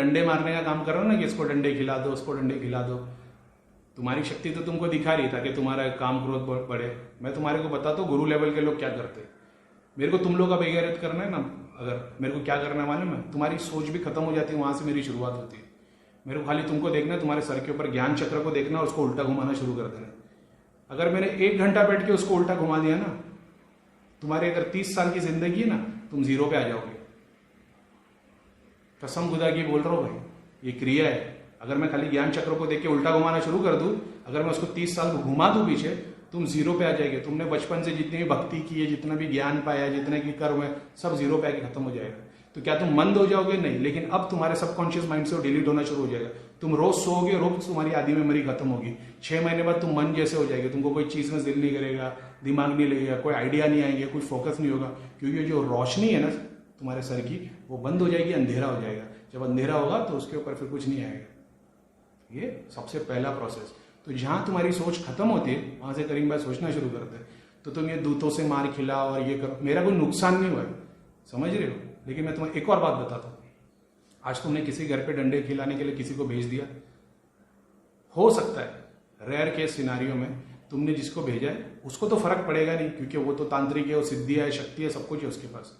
डंडे मारने का काम कर रहे हो ना कि इसको डंडे खिला दो, उसको डंडे खिला दो। तुम्हारी शक्ति तो तुमको दिखा रही था कि तुम्हारा काम क्रोध बढ़े। मैं तुम्हारे को बताता हूँ गुरु लेवल के लोग क्या करते हैं। मेरे को तुम लोग का बेगैरत करना है ना, अगर मेरे को क्या करना है मालूम है, तुम्हारी सोच भी खत्म हो जाती है, वहां से मेरी शुरुआत होती है। मेरे को खाली तुमको देखना है, तुम्हारे सर के ऊपर ज्ञान चक्र को देखना और उसको उल्टा घुमाना शुरू कर देना। अगर मैंने 1 घंटा बैठ के उसको उल्टा घुमा दिया ना, तुम्हारे अगर 30 साल की जिंदगी है ना, तुम 0 पे आ जाओगे। कसम खुदा की बोल रहा हूं भाई, ये क्रिया है। अगर मैं खाली ज्ञान चक्र को देख के उल्टा घुमाना शुरू कर दूं, अगर मैं उसको 30 साल को घुमा दूं पीछे, तुम 0 पे आ जाएंगे। तुमने बचपन से जितनी भी भक्ति की है, जितना भी ज्ञान पाया, जितने की कर्म है, सब 0 पे आके खत्म हो जाएगा। तो क्या तुम मंद हो जाओगे? नहीं, लेकिन अब तुम्हारे सबकॉन्शियस माइंड से वो डिलीट होना शुरू हो जाएगा। तुम रोज सोओगे, रोज तुम्हारी आधी मेमोरी खत्म होगी। 6 महीने बाद तुम मन जैसे हो जाएंगे, तुमको कोई चीज में दिल नहीं करेगा, दिमाग नहीं लगेगा, कोई आइडिया नहीं आएंगे, कुछ फोकस नहीं होगा, क्योंकि जो रोशनी है ना तुम्हारे सर की, वो बंद हो जाएगी, अंधेरा हो जाएगा। जब अंधेरा होगा तो उसके ऊपर फिर कुछ नहीं आएगा। ये सबसे पहला प्रोसेस। तो जहां तुम्हारी सोच खत्म होती है, वहां से करीम भाई सोचना शुरू करते हैं। तो तुम ये दूतों से मार खिला और ये करो, मेरा कोई नुकसान नहीं हुआ है, समझ रहे हो। लेकिन मैं तुम्हें एक और बात बताता हूं। आज तुमने किसी घर पे डंडे खिलाने के लिए किसी को भेज दिया, हो सकता है रेयर केस सिनारियो में तुमने जिसको भेजा है उसको तो फर्क पड़ेगा नहीं, क्योंकि वो तो तांत्रिक है, वो सिद्धि है, शक्ति है, सब कुछ है उसके पास।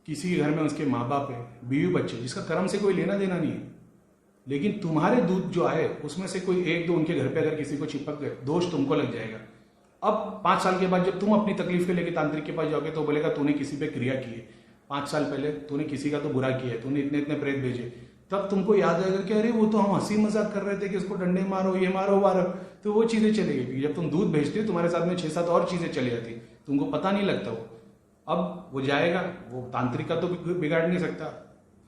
किसी के घर में उसके माँ बाप है, बीवी बच्चे, जिसका कर्म से कोई लेना देना नहीं है। लेकिन तुम्हारे दूध जो आए उसमें से कोई 1-2 उनके घर पे अगर किसी को चिपक गए, दोष तुमको लग जाएगा। अब 5 साल के बाद जब तुम अपनी तकलीफ के लेके तांत्रिक के पास जाओगे तो बोलेगा तूने किसी पे क्रिया की है, 5 साल पहले तूने किसी का तो बुरा किया है, तूने इतने इतने प्रेत भेजे। तब तुमको याद आएगा कि अरे वो तो हम हंसी मजाक कर रहे थे कि इसको डंडे मारो, ये मारो मारो, तो वो चीजें चलेगी। जब तुम दूध भेजते हो तुम्हारे साथ में 6-7 और चीजें चली जाती, तुमको पता नहीं लगता। वो अब वो जाएगा, वो तांत्रिक का तो बिगाड़ नहीं सकता।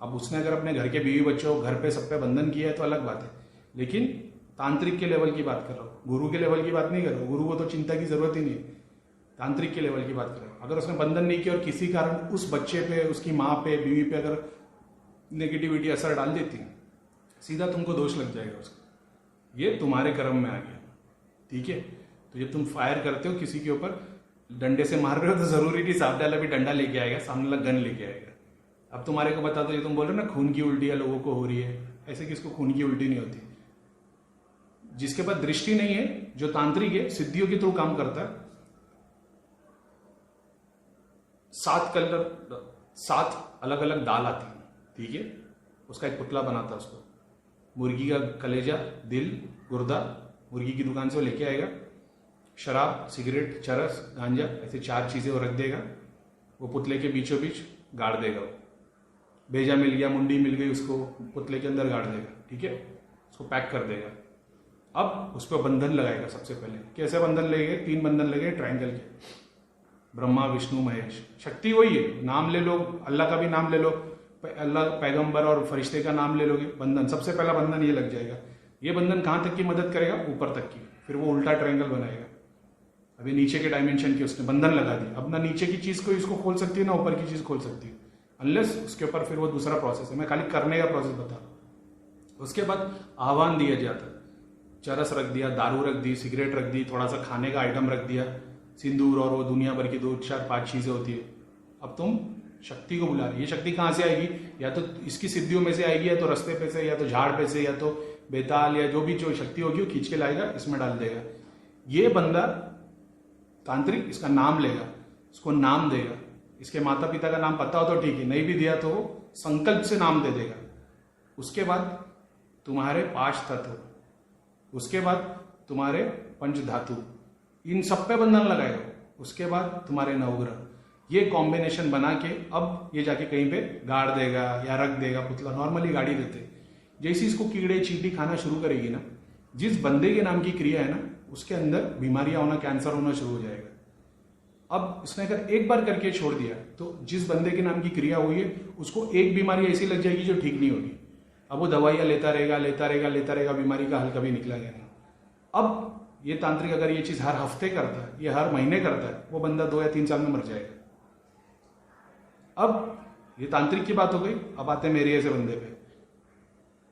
अब उसने अगर अपने घर के बीवी बच्चों, घर पे सब पे बंधन किया है तो अलग बात है, लेकिन तांत्रिक के लेवल की बात कर रहा हूँ, गुरु के लेवल की बात नहीं कर रहा हूँ। गुरु को तो चिंता की जरूरत ही नहीं है, तांत्रिक के लेवल की बात कर रहा हूँ। अगर उसने बंधन नहीं किया और किसी कारण उस बच्चे पे, उसकी माँ पे, बीवी पे अगर नेगेटिविटी असर डाल देती, सीधा तुमको दोष लग जाएगा उसका। ये तुम्हारे कर्म में आ गया, ठीक है। तो जब तुम फायर करते हो किसी के ऊपर, डंडे से मार रहे हो, तो जरूरी नहीं सामने वाला भी डंडा लेके आएगा, सामने वाला गन लेके आएगा। अब तुम्हारे को बता दो, ये तुम बोल रहे हो ना खून की उल्टी लोगों को हो रही है, ऐसे किसको खून की उल्टी नहीं होती? जिसके पास दृष्टि नहीं है, जो तांत्रिक है, सिद्धियों के थ्रू काम करता है, 7 अलग अलग दाल आती है, ठीक है, उसका एक पुतला बनाता है। उसको मुर्गी का कलेजा, दिल, गुर्दा मुर्गी की दुकान से वो लेके आएगा, शराब, सिगरेट, चरस, गांजा, ऐसे 4 चीजें वो रख देगा, वो पुतले के बीचों बीच गाड़ देगा। वो भेजा मिल गया, मुंडी मिल गई, उसको पुतले के अंदर गाड़ देगा, ठीक है, उसको पैक कर देगा। अब उस पर बंधन लगाएगा। सबसे पहले कैसे बंधन लगेगा? 3 बंधन लगे ट्रायंगल के, ब्रह्मा, विष्णु, महेश। शक्ति वही है, नाम ले लो, अल्लाह का भी नाम ले लो, अल्लाह, पैगंबर और फरिश्ते का नाम ले लोगे, बंधन, सबसे पहला बंधन ये लग जाएगा। ये बंधन कहां तक की मदद करेगा? ऊपर तक की। फिर वो उल्टा ट्रायंगल बनाएगा। अभी नीचे के डायमेंशन की उसने बंधन लगा दी। अब ना नीचे की चीज को इसको खोल सकती है, ना ऊपर की चीज खोल सकती है, अनलेस उसके ऊपर फिर वो दूसरा प्रोसेस है। मैं खाली करने का प्रोसेस बता रहा हूं। उसके बाद आह्वान दिया जाता है, चरस रख दिया, दारू रख दी, सिगरेट रख दी, थोड़ा सा खाने का आइटम रख दिया, सिंदूर और वो दुनिया भर की 2-4-5 चीजें होती है। अब तुम शक्ति को बुला रहे। ये शक्ति कहां से आएगी? या तो इसकी सिद्धियों में से आएगी, या तो रास्ते पे से, या तो झाड़ पे से, या तो बेताल, या जो भी जो शक्ति होगी वो खींच के लाएगा, इसमें डाल देगा। ये बंदा तांत्रिक इसका नाम लेगा, इसको नाम देगा। इसके माता पिता का नाम पता हो तो ठीक है, नहीं भी दिया तो वो संकल्प से नाम दे देगा। उसके बाद तुम्हारे 5 तत्व, उसके बाद तुम्हारे 5 धातु, इन सब पे बंधन लगाएगा। उसके बाद तुम्हारे 9 ग्रह, ये कॉम्बिनेशन बना के अब ये जाके कहीं पे गाड़ देगा या रख देगा पुतला। नॉर्मली गाड़ी देते, जैसे इसको कीड़े चींटी खाना शुरू करेगी ना, जिस बंदे के नाम की क्रिया है ना, उसके अंदर बीमारियां होना, कैंसर होना शुरू हो जाएगा। अब इसने अगर एक बार करके छोड़ दिया तो जिस बंदे के नाम की क्रिया हुई है उसको एक बीमारी ऐसी लग जाएगी जो ठीक नहीं होगी। अब वो दवाइयां लेता रहेगा, बीमारी का हल कभी निकला गया नहीं। अब ये तांत्रिक अगर ये चीज हर हफ्ते करता है, ये हर महीने करता है, वो बंदा 2 या 3 साल में मर जाएगा। अब ये तांत्रिक की बात हो गई। अब आते हैं मेरे ऐसे बंदे पे।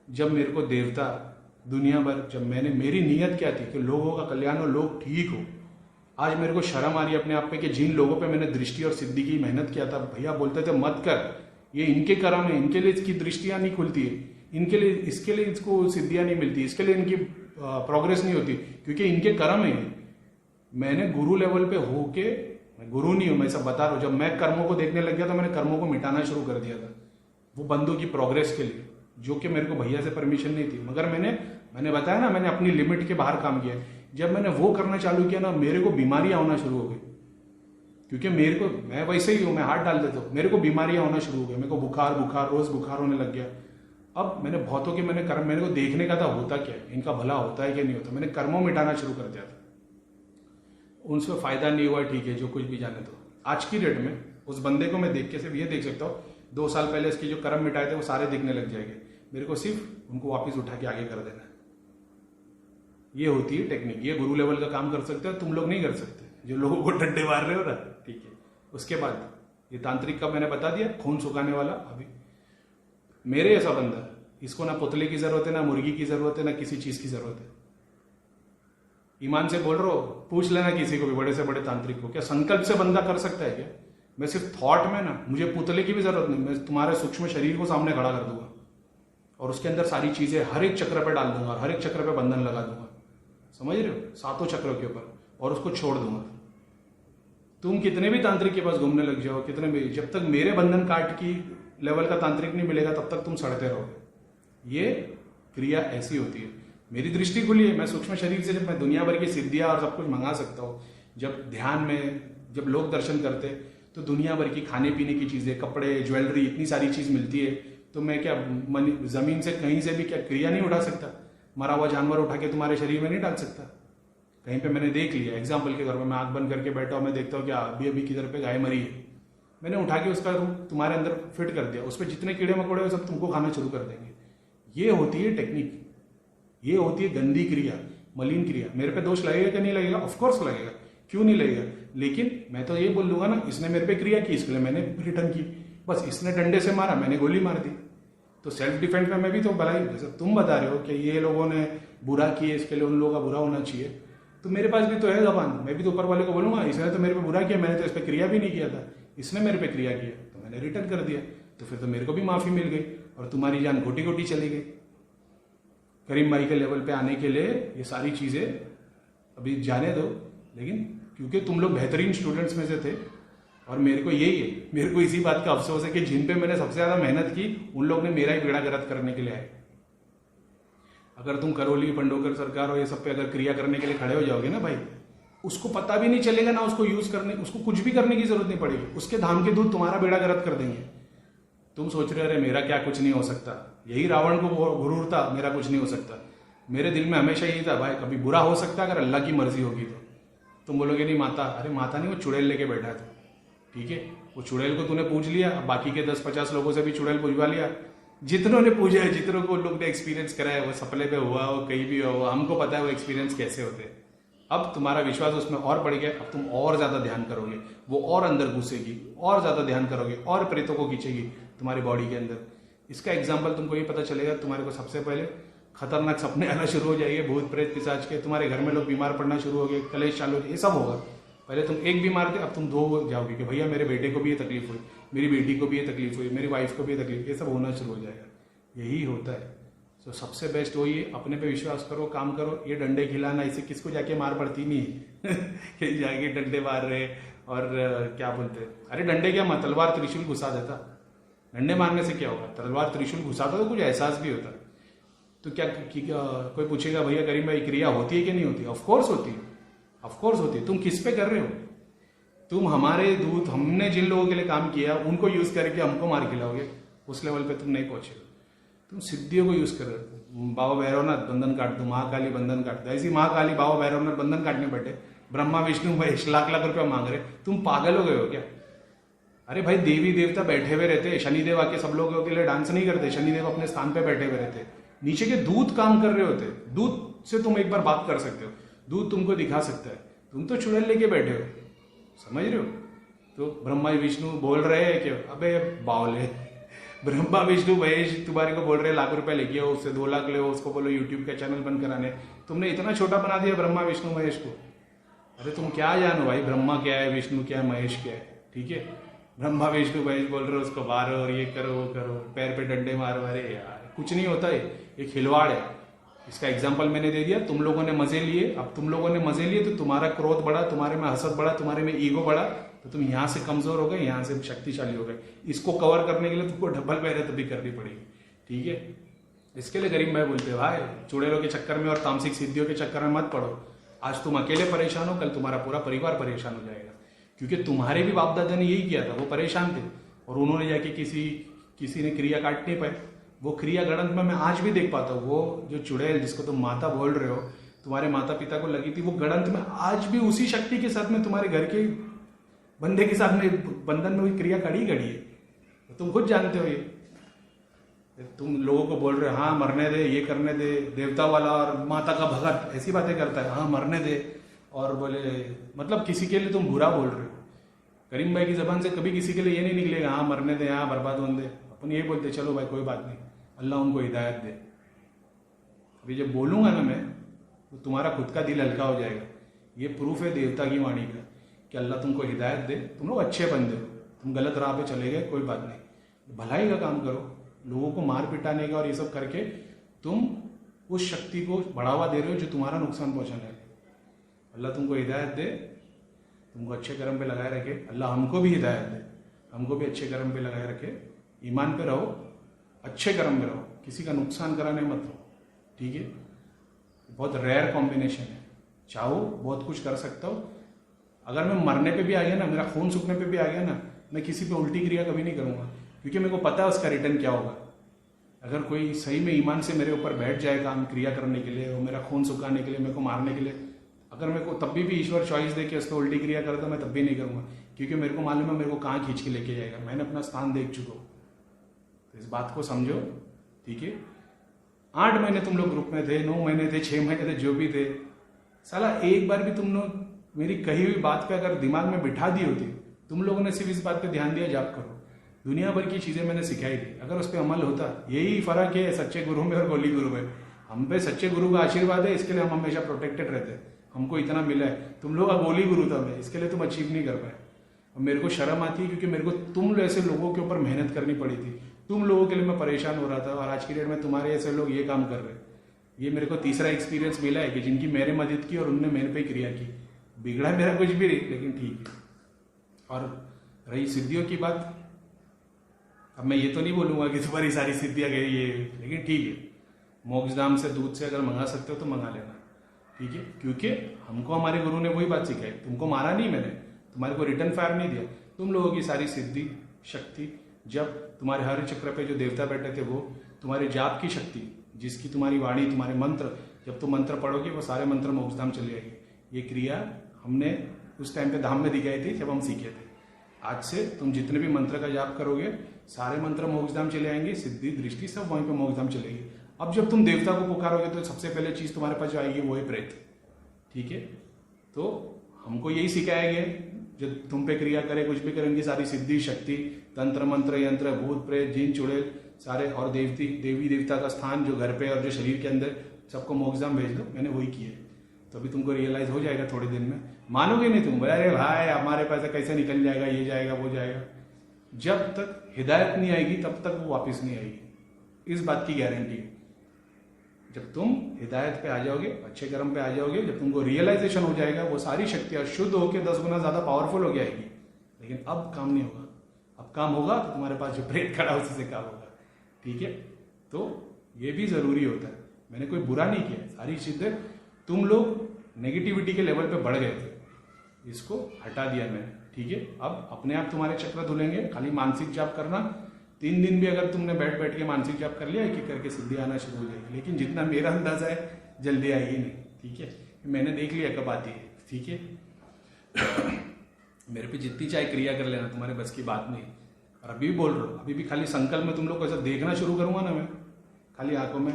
जब मेरे को देवता दुनिया भर, जब मैंने, मेरी नीयत क्या थी कि लोगों का कल्याण हो, लोग ठीक हो। आज मेरे को शर्म आ रही है अपने आप पे कि जिन लोगों पे मैंने दृष्टि और सिद्धि की मेहनत किया था, भैया बोलते थे मत कर, ये इनके कर्म है, इनके लिए इसकी दृष्टियां नहीं खुलती है, इनके लिए, इसके लिए इसको सिद्धियां नहीं मिलती, इसके लिए इनकी प्रोग्रेस नहीं होती, क्योंकि इनके कर्म है। मैंने गुरु लेवल पे होके, मैं गुरु नहीं हूं, मैं सब बता रहा हूं, जब मैं कर्मों को देखने लग गया तो मैंने कर्मों को मिटाना शुरू कर दिया था, वो बंदों की प्रोग्रेस के लिए, जो कि मेरे को भैया से परमिशन नहीं थी। मगर मैंने बताया ना, मैंने अपनी लिमिट के बाहर काम किया। जब मैंने वो करना चालू किया ना, मेरे को बीमारियां होना शुरू हो गई, क्योंकि मेरे को, मैं वैसे ही हूं, मैं हाथ डाल देता हूं, मेरे को बीमारियां होना शुरू हो गई, मेरे को बुखार रोज बुखार होने लग गया। अब मैंने बहुतों के कर्म, मेरे को देखने का था होता क्या है, इनका भला होता है कि नहीं होता, मैंने कर्मों मिटाना शुरू कर दिया था। उनसे फायदा नहीं हुआ, ठीक है, जो कुछ भी जाने दो। आज की डेट में उस बंदे को मैं देख के सिर्फ ये देख सकता हूँ, 2 साल पहले इसके जो कर्म मिटाए थे वो सारे दिखने लग जाएंगे, मेरे को सिर्फ उनको वापस उठा के आगे कर देना है। ये होती है टेक्निक, ये गुरु लेवल का काम कर सकते हो, तुम लोग नहीं कर सकते, जो लोगों को डंडे मार रहे हो ना, ठीक है। उसके बाद ये तांत्रिक का मैंने बता दिया, खून सुखाने वाला। अभी मेरे ऐसा बंदा, इसको ना पुतले की जरूरत है, ना मुर्गी की जरूरत है, ना किसी चीज की जरूरत है। ईमान से बोल रहा हो, पूछ लेना किसी को भी, बड़े से बड़े तांत्रिक को, क्या संकल्प से बंदा कर सकता है क्या? मैं सिर्फ थॉट में ना, मुझे पुतले की भी जरूरत नहीं, मैं तुम्हारे सूक्ष्म शरीर को सामने खड़ा कर दूंगा और उसके अंदर सारी चीजें हर एक चक्र पे डाल दूंगा और हर एक चक्र पे बंधन लगा दूंगा, समझ रहे हो, 7 चक्रों के ऊपर, और उसको छोड़ दूंगा। तुम कितने भी तांत्रिक के पास घूमने लग जाओ, कितने भी, जब तक मेरे बंधन काट की लेवल का तांत्रिक नहीं मिलेगा तब तक तुम सड़ते रहोगे। ये क्रिया ऐसी होती है। मेरी दृष्टि खुली है, मैं सूक्ष्म शरीर से जब मैं दुनिया भर की सिद्धियां और सब कुछ मंगा सकता हूँ। जब ध्यान में, जब लोग दर्शन करते तो दुनिया भर की खाने पीने की चीजें, कपड़े, ज्वेलरी, इतनी सारी चीज मिलती है, तो मैं क्या जमीन से कहीं से भी क्या क्रिया नहीं उठा सकता? मरा हुआ जानवर उठा के तुम्हारे शरीर में नहीं डाल सकता? कहीं पे मैंने देख लिया, एग्जाम्पल के तौर पर, मैं आंख बंद करके बैठा हूं, मैं देखता हूँ कि अभी किधर पे गाय मरी है, मैंने उठा के उसका रूप तुम्हारे अंदर फिट कर दिया, उस पर जितने कीड़े मकोड़े हो सब तुमको खाना शुरू कर देंगे। ये होती है टेक्निक, ये होती है गंदी क्रिया, मलिन क्रिया। मेरे पे दोष लगेगा कि नहीं लगेगा? ऑफकोर्स लगेगा, क्यों नहीं लगेगा? लेकिन मैं तो ये बोल दूंगा ना, इसने मेरे पे क्रिया की, इसके लिए मैंने रिटर्न की, बस इसने डंडे से मारा, मैंने गोली मार दी। तो सेल्फ डिफेंस में मैं भी तो भलाई, जैसे तुम बता रहे हो कि ये लोगों ने बुरा किया, इसके लिए उन लोगों का बुरा होना चाहिए, तो मेरे पास भी तो है जबान, मैं भी तो ऊपर वाले को बोलूंगा, इसने तो मेरे पे बुरा किया, मैंने तो इस पर क्रिया भी नहीं किया था, इसने मेरे पे क्रिया किया तो मैंने रिटर्न कर दिया, तो फिर तो मेरे को भी माफी मिल गई और तुम्हारी जान गोटी गोटी चली गई। करीम भाई के लेवल पे आने के लिए ये सारी चीजें अभी जाने दो, लेकिन क्योंकि तुम लोग बेहतरीन स्टूडेंट्स में से थे और मेरे को यही है, मेरे को इसी बात का अफसोस है कि जिन पे मैंने सबसे ज्यादा मेहनत की उन लोग ने मेरा ही बेड़ा गर्क करने के लिए आए। अगर तुम करोली, पंडोकर सरकार और ये सब पे अगर क्रिया करने के लिए खड़े हो जाओगे ना भाई, उसको पता भी नहीं चलेगा ना, उसको यूज करने, उसको कुछ भी करने की जरूरत नहीं पड़ेगी, उसके धाम के दूध तुम्हारा बेड़ा गर्क कर देंगे। तुम सोच रहे अरे मेरा क्या कुछ नहीं हो सकता, यही रावण को गुरूर था, मेरा कुछ नहीं हो सकता। मेरे दिल में हमेशा यही था भाई, कभी बुरा हो सकता है अगर अल्लाह की मर्जी होगी तो। तुम बोलोगे नहीं माता, अरे माता नहीं, वो चुड़ैल लेके बैठा था, ठीक है, वो चुड़ैल को तूने पूछ लिया, बाकी के 10-50 लोगों से भी चुड़ैल पूछवा लिया, जितनों ने पूछा है, जितनों को लोग ने एक्सपीरियंस करा है, वो सपने पे हुआ हो, कहीं भी हो, हमको पता है वो एक्सपीरियंस कैसे होते हैं। अब तुम्हारा विश्वास उसमें और बढ़ गया, अब तुम और ज्यादा ध्यान करोगे, वो और अंदर घुसेगी, और ज्यादा ध्यान करोगे, और प्रेतों को खींचेगी तुम्हारी बॉडी के अंदर। इसका एग्जाम्पल तुमको ये पता चलेगा, तुम्हारे को सबसे पहले खतरनाक सपने आना शुरू हो जाएंगे, भूत प्रेत पिशाच के, तुम्हारे घर में लोग बीमार पड़ना शुरू हो गए, कलेश चालू हो गए, ये सब होगा। पहले तुम एक बीमार थे, अब तुम 2 हो जाओगे कि भैया मेरे बेटे को भी ये तकलीफ हुई, मेरी बेटी को भी ये तकलीफ हुई, मेरी वाइफ को भी ये तकलीफ, ये सब होना शुरू हो जाएगा। यही होता है। तो सबसे बेस्ट वही है, अपने पे विश्वास करो, काम करो। ये डंडे खिलाना, इसे किसको जाके मार पड़ती नहीं कि जाके डंडे मार रहे और क्या बोलते, अरे डंडे क्या, तलवार त्रिशूल घुसा देता, डंडे मारने से क्या होगा? तलवार त्रिशूल घुसाता तो कुछ एहसास भी होता। तो क्या कोई पूछेगा भैया करीम भाई क्रिया होती है कि नहीं होती? ऑफकोर्स होती है, ऑफकोर्स होती है। तुम किस पे कर रहे हो? तुम हमारे दूत, हमने जिन लोगों के लिए काम किया उनको यूज करके हमको मार खिलाओगे, उस लेवल पे तुम नहीं पहुंचे। तुम सिद्धियों को यूज कर रहे हो। बाबा भैरवनाथ बंधन काट दो, महाकाली बंधन काट दो, ऐसी महाकाली बाबा भैरवनाथ बंधन काटने बैठे, ब्रह्मा विष्णु महेश लाख लाख रुपया मांग रहे, तुम पागल हो गए हो क्या? अरे भाई देवी देवता बैठे हुए रहते, शनिदेव आके सब लोगों के लिए डांस नहीं करते, शनिदेव अपने स्थान पे बैठे हुए रहते, नीचे के दूत काम कर रहे होते। दूत से तुम एक बार बात कर सकते हो, दूत तुमको दिखा सकता है, तुम तो चुड़ैल लेके बैठे हो, समझ रहे हो? तो ब्रह्मा विष्णु बोल रहे हैं कि अबे बावले, ब्रह्मा विष्णु महेश तुम्हारे को बोल रहे लाख रुपए लेके आओ, उससे 2 लाख ले, उसको बोलो यूट्यूब का चैनल बंद कराने, तुमने इतना छोटा बना दिया ब्रह्मा विष्णु महेश को। अरे तुम क्या जानो भाई, ब्रह्मा क्या है, विष्णु क्या है, महेश क्या है, ठीक है? ब्रह्मा विष्णु महेश बोल रहे हो उसको मारो और ये करो वो करो, पैर पे डंडे मारो, अरे यार कुछ नहीं होता है, एक खिलवाड़ है। इसका एग्जाम्पल मैंने दे दिया, तुम लोगों ने मजे लिए, अब तुम लोगों ने मजे लिए तो तुम्हारा क्रोध बढ़ा, तुम्हारे में हसद बढ़ा, तुम्हारे में ईगो बढ़ा, तो तुम यहां से कमजोर हो गए, यहां से शक्तिशाली हो गए। इसको कवर करने के लिए तुमको डबल मेहनत भी करनी पड़ेगी, ठीक है। इसके लिए गरीब भाई बोलते हैं, भाई चुड़ैलों के चक्कर में और तामसिक सिद्धियों के चक्कर में मत पड़ो। आज तुम अकेले परेशान हो, कल तुम्हारा पूरा परिवार परेशान हो जाएगा, क्योंकि तुम्हारे भी बाप दादा ने यही किया था, वो परेशान थे और उन्होंने जाके किसी ने क्रिया काट नहीं पाए। वो क्रिया गणंत में मैं आज भी देख पाता हूँ, वो जो चुड़ैल जिसको तुम माता बोल रहे हो, तुम्हारे माता पिता को लगी थी, वो गणंत में आज भी उसी शक्ति के साथ में तुम्हारे घर के बंदे के साथ में बंधन में हुई क्रिया कड़ी है। तो तुम खुद जानते हो ये, तुम लोगों को बोल रहे हो हाँ मरने दे, ये करने दे, देवता वाला और माता का भगत ऐसी बातें करता है, हाँ मरने दे, और बोले मतलब किसी के लिए तुम बुरा बोल रहे हो। करीम भाई की जबान से कभी किसी के लिए ये नहीं निकलेगा हाँ मरने दे, हाँ बर्बाद होने दे। अपन ये बोलते चलो भाई कोई बात नहीं, अल्लाह उनको हिदायत दे। अभी जब बोलूंगा ना मैं, तो तुम्हारा खुद का दिल हल्का हो जाएगा। ये प्रूफ है देवता की वाणी का कि अल्लाह तुमको हिदायत दे। तुम लोग अच्छे बंदे हो, तुम गलत राह पे चले गए, कोई बात नहीं, भलाई का काम करो। लोगों को मार पिटाने का और ये सब करके तुम उस शक्ति को बढ़ावा दे रहे हो जो तुम्हारा नुकसान पहुंचाने है। अल्लाह तुमको हिदायत दे, तुमको अच्छे कर्म पे लगाए रखे। अल्लाह हमको भी हिदायत दे, हमको भी अच्छे कर्म पे लगाए रखे। ईमान पे रहो, अच्छे कर्म पे रहो, किसी का नुकसान कराने मत रहो, ठीक है। बहुत रेयर कॉम्बिनेशन है, चाहो बहुत कुछ कर सकता हो। अगर मैं मरने पे भी आ गया ना, मेरा खून सूखने पे भी आ गया ना, मैं किसी पे उल्टी क्रिया कभी नहीं करूंगा, क्योंकि मेरे को पता है उसका रिटर्न क्या होगा। अगर कोई सही में ईमान से मेरे ऊपर बैठ जाए काम क्रिया करने के लिए और मेरा खून सुखाने के लिए, मेरे को मारने के लिए, अगर मेरे को तब भी ईश्वर चॉइस दे के उस पर उल्टी क्रिया करे तो मैं तब भी नहीं करूंगा, क्योंकि मेरे को मालूम है मेरे को कहाँ खींच के लेके जाएगा। मैंने अपना स्थान देख चुका हूँ, तो इस बात को समझो, ठीक है। 8 महीने तुम लोग ग्रुप में थे, 9 महीने थे, 6 महीने थे, जो भी थे, साला एक बार भी तुम लोग मेरी कही हुई बात पे अगर दिमाग में बिठा दी होती, तुम लोगों ने सिर्फ इस बात पे ध्यान दिया जाप करो, दुनिया भर की चीजें मैंने सिखाई थी, अगर उस पर अमल होता। यही फर्क है सच्चे गुरु में और गोली गुरु में। हम पे सच्चे गुरु का आशीर्वाद है, इसके लिए हम हमेशा प्रोटेक्टेड रहते हैं, हमको इतना मिला है। तुम लोग का गोली गुरु था मैं, इसके लिए तुम अचीव नहीं कर पाए। और मेरे को शर्म आती है, क्योंकि मेरे को तुम ऐसे लोगों के ऊपर मेहनत करनी पड़ी थी, तुम लोगों के लिए मैं परेशान हो रहा था, और आज की डेट में तुम्हारे ऐसे लोग ये काम कर रहे हैं। ये मेरे को तीसरा एक्सपीरियंस मिला है कि जिनकी मैंने मदद की और उनने मेरे पे क्रिया की। बिगड़ा मेरा कुछ भी नहीं, लेकिन ठीक है। और रही सिद्धियों की बात, अब मैं ये तो नहीं बोलूंगा कि तुम्हारी सारी सिद्धियां गई ये, लेकिन ठीक है, मोक्षधाम से दूध से अगर मंगा सकते हो तो मंगा लेना, ठीक है। क्योंकि हमको हमारे गुरु ने वही बात सिखाई, तुमको मारा नहीं मैंने, तुम्हारे को रिटर्न फायर नहीं दिया। तुम लोगों की सारी सिद्धि शक्ति, जब तुम्हारे हर चक्र पे जो देवता बैठे थे, वो तुम्हारे जाप की शक्ति, जिसकी तुम्हारी वाणी, तुम्हारे मंत्र, जब तुम मंत्र पढ़ोगे वो सारे मंत्र मोक्षधाम चले जाएंगे। ये क्रिया हमने उस टाइम पे धाम में दिखाई थी जब हम सीखे थे। आज से तुम जितने भी मंत्र का जाप करोगे, सारे मंत्र मोक्षधाम चले आएंगे, सिद्धि दृष्टि सब वहीं पे मोक्षधाम चलेगी। अब जब तुम देवता को पुकारोगे तो सबसे पहले चीज तुम्हारे पास जो आएगी वो है प्रेत, ठीक है। तो हमको यही सिखाया गया, जब तुम पे क्रिया करे, कुछ भी करे, उनकी सारी सिद्धि शक्ति, तंत्र मंत्र यंत्र, भूत प्रेत जिन चुड़ैल सारे, और देवी देवता का स्थान जो घर पे और जो शरीर के अंदर, सबको मोक्षधाम भेज दो। मैंने वही किया है, तो अभी तुमको रियलाइज हो जाएगा थोड़े दिन में। मानोगे नहीं तुम, बोला अरे भाई हमारे पास कैसे निकल जाएगा, ये जाएगा वो जाएगा। जब तक हिदायत नहीं आएगी तब तक वो वापस नहीं आएगी, इस बात की गारंटी है। जब तुम हिदायत पे आ जाओगे, अच्छे कर्म पे आ जाओगे, जब तुमको रियलाइजेशन हो जाएगा, वो सारी शक्तियां शुद्ध होकर 10 गुना ज्यादा पावरफुल हो जाएगी। लेकिन अब काम नहीं होगा, अब काम होगा तो तुम्हारे पास जो प्रेत खड़ा उसी से काम होगा, ठीक है। तो ये भी जरूरी होता है, मैंने कोई बुरा नहीं किया, सारी चीजें तुम लोग नेगेटिविटी के लेवल पे बढ़ गए थे, इसको हटा दिया मैंने, ठीक है। अब अपने आप तुम्हारे चक्र धुलेंगे, खाली मानसिक जाप करना। 3 दिन भी अगर तुमने बैठ के मानसिक जाप कर लिया, एक करके सिद्धि आना शुरू हो जाएगी। लेकिन जितना मेरा अंदाजा है, जल्दी आएगी नहीं, ठीक है। मैंने देख लिया कब आती है, ठीक है। मेरे पे जितनी चाहे क्रिया कर लेना, तुम्हारे बस की बात नहीं। और अभी भी बोल रहा हूँ, अभी भी खाली संकल्प में तुम लोग को ऐसा देखना शुरू करूंगा ना मैं, खाली आंखों में,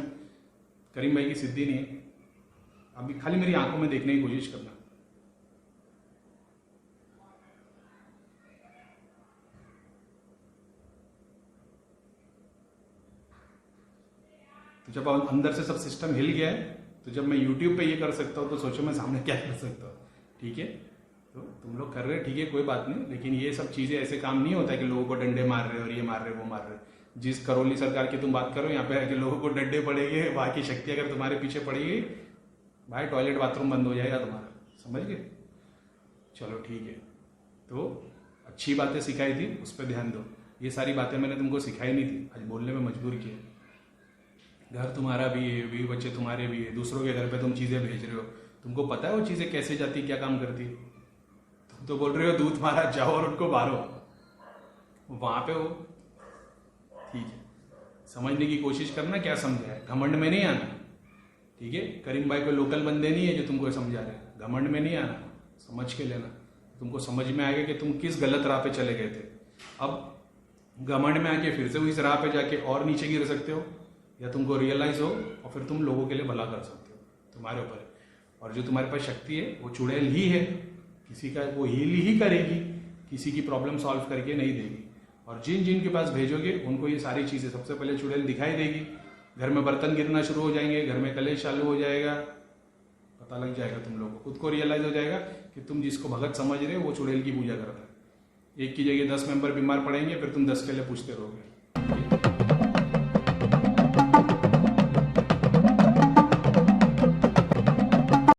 करीम भाई की सिद्धि नहीं है, अभी खाली मेरी आंखों में देखने की कोशिश करना। तो जब अंदर से सब सिस्टम हिल गया है, तो जब मैं YouTube पे ये कर सकता हूँ, तो सोचो मैं सामने क्या कर सकता हूँ, ठीक है। तो तुम लोग कर रहे, ठीक है, कोई बात नहीं। लेकिन ये सब चीजें ऐसे काम नहीं होता है कि लोगों को डंडे मार रहे और ये मार रहे वो मार रहे। जिस करौली सरकार की तुम बात करो, यहाँ पे आके लोगों को डंडे पड़ेंगे, वहाँ की शक्ति अगर तुम्हारे पीछे पड़ेगी, भाई टॉयलेट बाथरूम बंद हो जाएगा तुम्हारा, समझ गए? चलो ठीक है, तो अच्छी बातें सिखाई थी, उस पर ध्यान दो। ये सारी बातें मैंने तुमको सिखाई नहीं थी, आज बोलने में मजबूर किया। घर तुम्हारा भी है, बीवी बच्चे तुम्हारे भी है, दूसरों के घर पे तुम चीज़ें भेज रहे हो, तुमको पता है वो चीज़ें कैसे जाती, क्या काम करती? तुम तो बोल रहे हो दूध मारा, जाओ और उनको मारो, वहाँ पे हो। ठीक है, समझने की कोशिश करना क्या समझा है, घमंड में नहीं आना। ठीक है, करीम भाई को लोकल बंदे नहीं है जो तुमको समझा रहे हैं, घमंड में नहीं आना, समझ के लेना। तुमको समझ में आएगा कि तुम किस गलत राह पे चले गए थे। अब घमंड में आके फिर से उस राह पे जाके और नीचे गिर सकते हो, या तुमको रियलाइज हो और फिर तुम लोगों के लिए भला कर सकते हो, तुम्हारे ऊपर है। और जो तुम्हारे पास शक्ति है वो चुड़ैल ही है, किसी का वो हील ही करेगी, किसी की प्रॉब्लम सॉल्व करके नहीं देगी। और जिन जिन के पास भेजोगे उनको ये सारी चीज़ें सबसे पहले चुड़ैल दिखाई देगी। घर में बर्तन गिरना शुरू हो जाएंगे, घर में कलेश चालू हो जाएगा, पता लग जाएगा तुम लोगों को, खुद को रियलाइज हो जाएगा कि तुम जिसको भगत समझ रहे हो वो चुड़ैल की पूजा करता है। एक की जगह 10 मेंबर बीमार पड़ेंगे, फिर तुम 10 के लिए पूछते रहोगे।